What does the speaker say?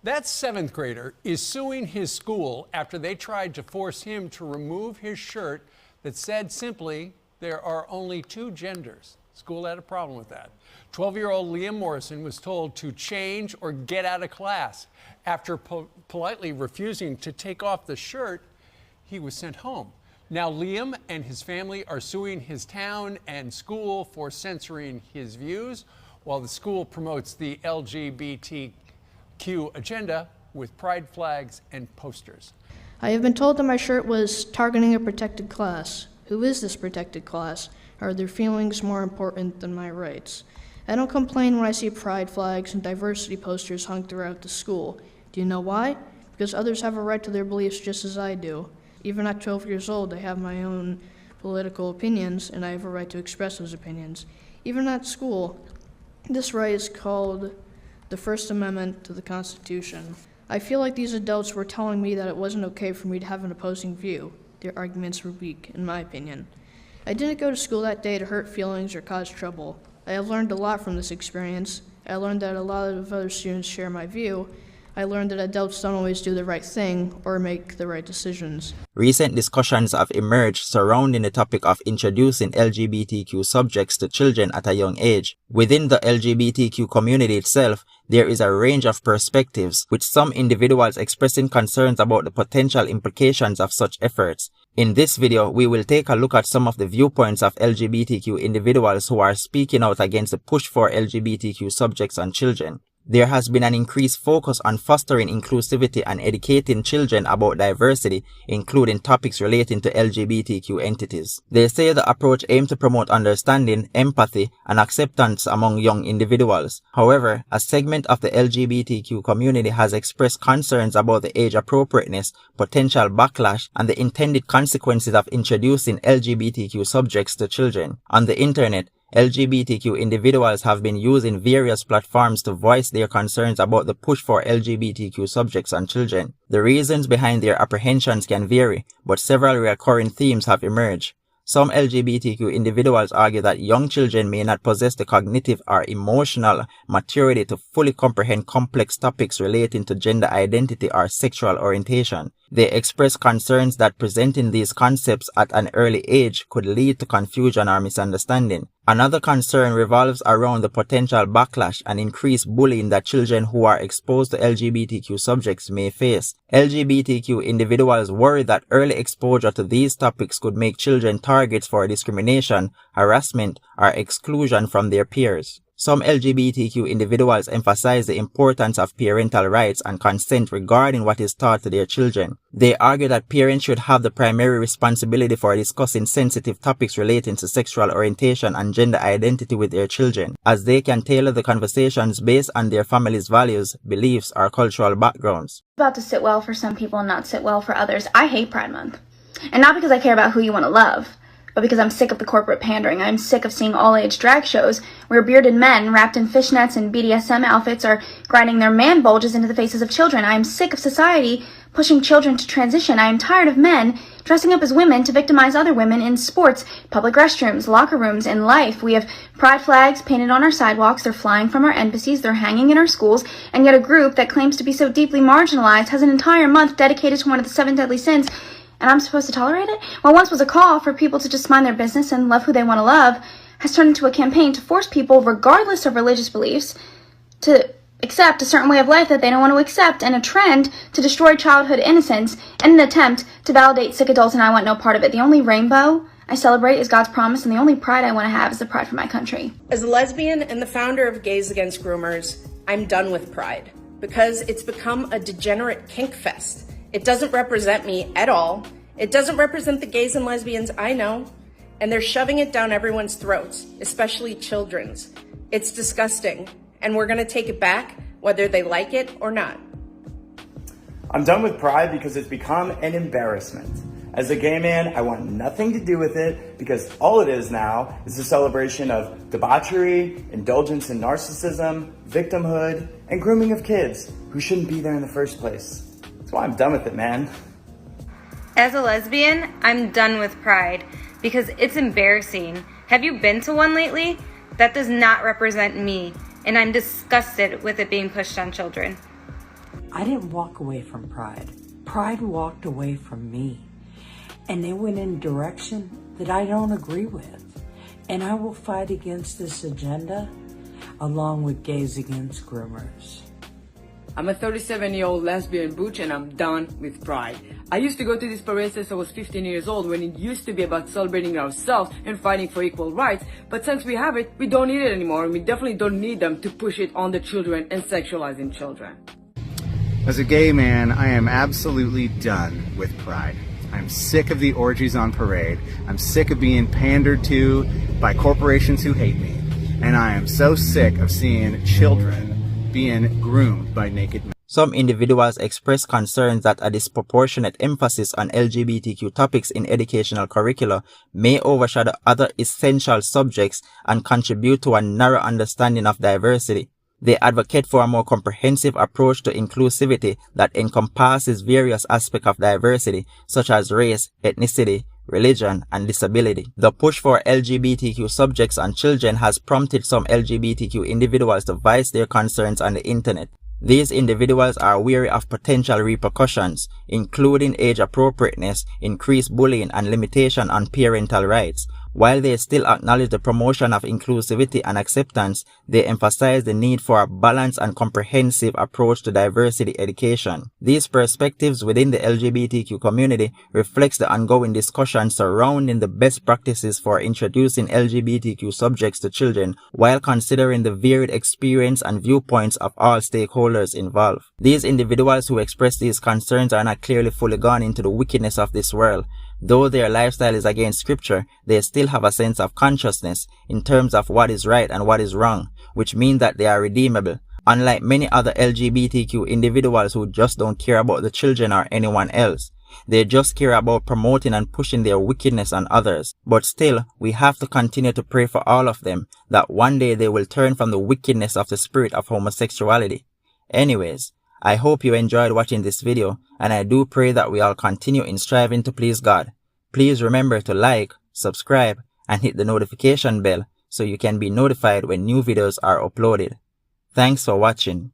That seventh grader is suing his school after they tried to force him to remove his shirt that said simply, "There are only two genders." School had a problem with that. 12-year-old Liam Morrison was told to change or get out of class. After politely refusing to take off the shirt, he was sent home. Now Liam and his family are suing his town and school for censoring his views, while the school promotes the LGBTQ agenda with pride flags and posters. I have been told that my shirt was targeting a protected class. Who is this protected class? Are their feelings more important than my rights? I don't complain when I see pride flags and diversity posters hung throughout the school. Do you know why? Because others have a right to their beliefs just as I do. Even at 12 years old, I have my own political opinions, and I have a right to express those opinions. Even at school, this right is called the First Amendment to the Constitution. I feel like these adults were telling me that it wasn't okay for me to have an opposing view. Their arguments were weak, in my opinion. I didn't go to school that day to hurt feelings or cause trouble. I have learned a lot from this experience. I learned that a lot of other students share my view. I learned that adults don't always do the right thing or make the right decisions. Recent discussions have emerged surrounding the topic of introducing LGBTQ subjects to children at a young age. Within the LGBTQ community itself, there is a range of perspectives, with some individuals expressing concerns about the potential implications of such efforts. In this video, we will take a look at some of the viewpoints of LGBTQ individuals who are speaking out against the push for LGBTQ subjects on children. There has been an increased focus on fostering inclusivity and educating children about diversity, including topics relating to LGBTQ entities. They say the approach aims to promote understanding, empathy, and acceptance among young individuals. However, a segment of the LGBTQ community has expressed concerns about the age appropriateness, potential backlash, and the intended consequences of introducing LGBTQ subjects to children. On the internet, LGBTQ individuals have been using various platforms to voice their concerns about the push for LGBTQ subjects on children. The reasons behind their apprehensions can vary, but several recurring themes have emerged. Some LGBTQ individuals argue that young children may not possess the cognitive or emotional maturity to fully comprehend complex topics relating to gender identity or sexual orientation. They express concerns that presenting these concepts at an early age could lead to confusion or misunderstanding. Another concern revolves around the potential backlash and increased bullying that children who are exposed to LGBTQ subjects may face. LGBTQ individuals worry that early exposure to these topics could make children targets for discrimination, harassment, or exclusion from their peers. Some LGBTQ individuals emphasize the importance of parental rights and consent regarding what is taught to their children. They argue that parents should have the primary responsibility for discussing sensitive topics relating to sexual orientation and gender identity with their children, as they can tailor the conversations based on their family's values, beliefs, or cultural backgrounds. It's about to sit well for some people and not sit well for others. I hate Pride Month. And not because I care about who you want to love, but because I'm sick of the corporate pandering. I'm sick of seeing all-age drag shows where bearded men wrapped in fishnets and BDSM outfits are grinding their man bulges into the faces of children. I am sick of society pushing children to transition. I am tired of men dressing up as women to victimize other women in sports, public restrooms, locker rooms, and life. We have pride flags painted on our sidewalks. They're flying from our embassies. They're hanging in our schools. And yet a group that claims to be so deeply marginalized has an entire month dedicated to one of the 7 deadly sins. And I'm supposed to tolerate it? What once was a call for people to just mind their business and love who they want to love has turned into a campaign to force people, regardless of religious beliefs, to accept a certain way of life that they don't want to accept, and a trend to destroy childhood innocence in an attempt to validate sick adults, and I want no part of it. The only rainbow I celebrate is God's promise, and the only pride I want to have is the pride for my country. As a lesbian and the founder of Gays Against Groomers, I'm done with pride because it's become a degenerate kink fest. It doesn't represent me at all. It doesn't represent the gays and lesbians I know, and they're shoving it down everyone's throats, especially children's. It's disgusting, and we're gonna take it back, whether they like it or not. I'm done with pride because it's become an embarrassment. As a gay man, I want nothing to do with it because all it is now is a celebration of debauchery, indulgence in narcissism, victimhood, and grooming of kids who shouldn't be there in the first place. That's why I'm done with it, man. As a lesbian, I'm done with pride because it's embarrassing. Have you been to one lately? That does not represent me, and I'm disgusted with it being pushed on children. I didn't walk away from Pride. Pride walked away from me. And they went in a direction that I don't agree with. And I will fight against this agenda along with Gays Against Groomers. I'm a 37-year-old lesbian butch and I'm done with Pride. I used to go to these parades since I was 15 years old when it used to be about celebrating ourselves and fighting for equal rights. But since we have it, we don't need it anymore, and we definitely don't need them to push it on the children and sexualizing children. As a gay man, I am absolutely done with Pride. I'm sick of the orgies on parade. I'm sick of being pandered to by corporations who hate me. And I am so sick of seeing children being groomed by naked men. Some individuals express concerns that a disproportionate emphasis on LGBTQ topics in educational curricula may overshadow other essential subjects and contribute to a narrow understanding of diversity. They advocate for a more comprehensive approach to inclusivity that encompasses various aspects of diversity, such as race, ethnicity, religion, and disability. The push for LGBTQ subjects and children has prompted some LGBTQ individuals to voice their concerns on the internet. These individuals are wary of potential repercussions, including age appropriateness, increased bullying, and limitation on parental rights. While they still acknowledge the promotion of inclusivity and acceptance, they emphasize the need for a balanced and comprehensive approach to diversity education. These perspectives within the LGBTQ community reflects the ongoing discussion surrounding the best practices for introducing LGBTQ subjects to children, while considering the varied experience and viewpoints of all stakeholders involved. These individuals who express these concerns are not clearly fully gone into the wickedness of this world. Though their lifestyle is against scripture, they still have a sense of consciousness in terms of what is right and what is wrong, which means that they are redeemable. Unlike many other LGBTQ individuals who just don't care about the children or anyone else, they just care about promoting and pushing their wickedness on others. But still, we have to continue to pray for all of them, that one day they will turn from the wickedness of the spirit of homosexuality. Anyways, I hope you enjoyed watching this video, and I do pray that we all continue in striving to please God. Please remember to like, subscribe, and hit the notification bell so you can be notified when new videos are uploaded. Thanks for watching.